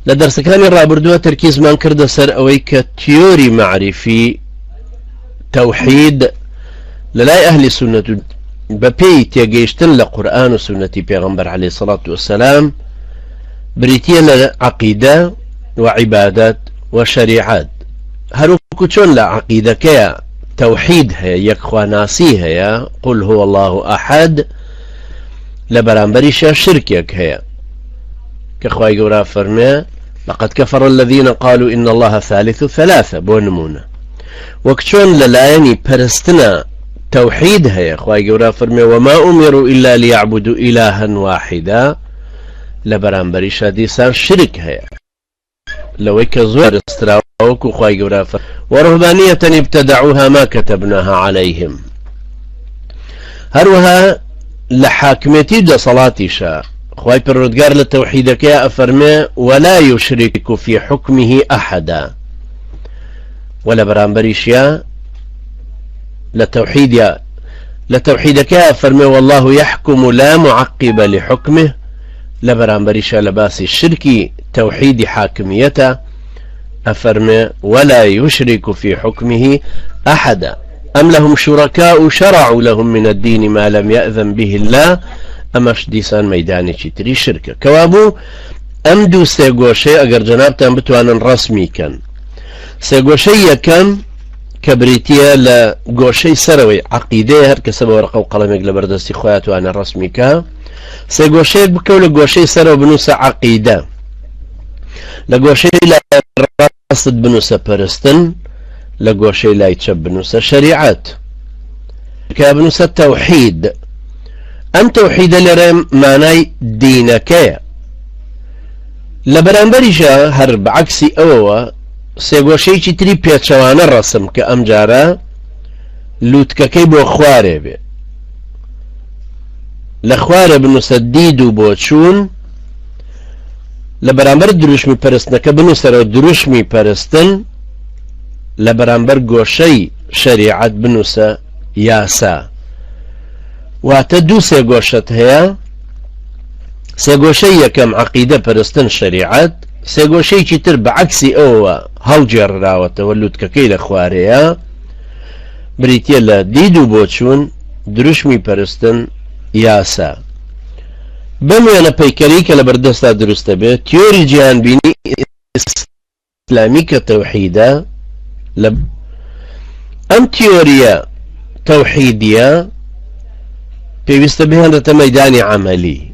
لدرس كان الرابردوه تركيز من كرد سر اويك تيوري معرفي توحيد للاي اهل سنة ببيت يجيشتن لقرآن وسنة بيغمبر عليه الصلاة والسلام بريتيا لعقيدة وعبادات وشريعات هروكو چون لعقيدة كيا توحيد هي يكخوا ناسي هي قل هو الله أحد لبرانبريشا شركيك هي كخواي قورا فرمي لقد كفر الذين قالوا إن الله ثالث ثلاثة بونمونا وكشون للايني برستنا توحيد هي خواي قورا فرمي وما أمروا إلا ليعبدوا إلها واحدا لبرانبريشا ديسان شرك هي لو زور استراوك خواي قورا فرمي ورهبانية ابتدعوها ما كتبناها عليهم هروها لحاكمتي دا صلاتي شا خواي بالردقار للتوحيدك يا أفرمي ولا يشرك في حكمه أحدا ولا برانبريشيا لتوحيدك يا أفرمي والله يحكم لا معقب لحكمه لبرانبريشا لباسي الشركي توحيد حاكميته أفرمي ولا يشرك في حكمه أحدا أم لهم شركاء شرعوا لهم من الدين ما لم يأذن به الله أمش ديسان ميداني تري شركة كوابو أمدو سيقوشي أقر جنابتان بتوانا رسمي كان سيقوشي كان كبريتيا لقوشي سروي عقيدة هركسب ورقة وقلمك لبردستي خوات وانا رسمي كان سيقوشي بكو لقوشي سروي بنوسا عقيدة لقوشي لا رصد بنوسا برستن لقوشي لا يتشب بنوسا شريعات كابنوسا التوحيد أم توحيد لرم معناي دينك لبرانبريشا هرب عكسي أوه سيقوشي چي تري بيتشوانا الرسم كأمجارا لوتككي بو خواري بي لخواري بنوسا ديدو بوچون لبرانبر دروشمي پرستنك بنوسا رو دروشمي پرستن لبرانبر قوشي شريعت بنوسا ياسا واتدو سيقوشت هي سيقوشي يكم عقيدة پرستن شريعت سيقوشي چتر بعكسي او هوجر راوة ولود ككيل خواريا بريتيلا ديدو بوچون دروشمي پرستن ياسا بمو انا پيكريك لبردستا درسته بي تيوري جهان بيني اسلامي كتوحيدا ام تيوريا توحيدية پێویستە بهێنرێتە مەیدانی عملی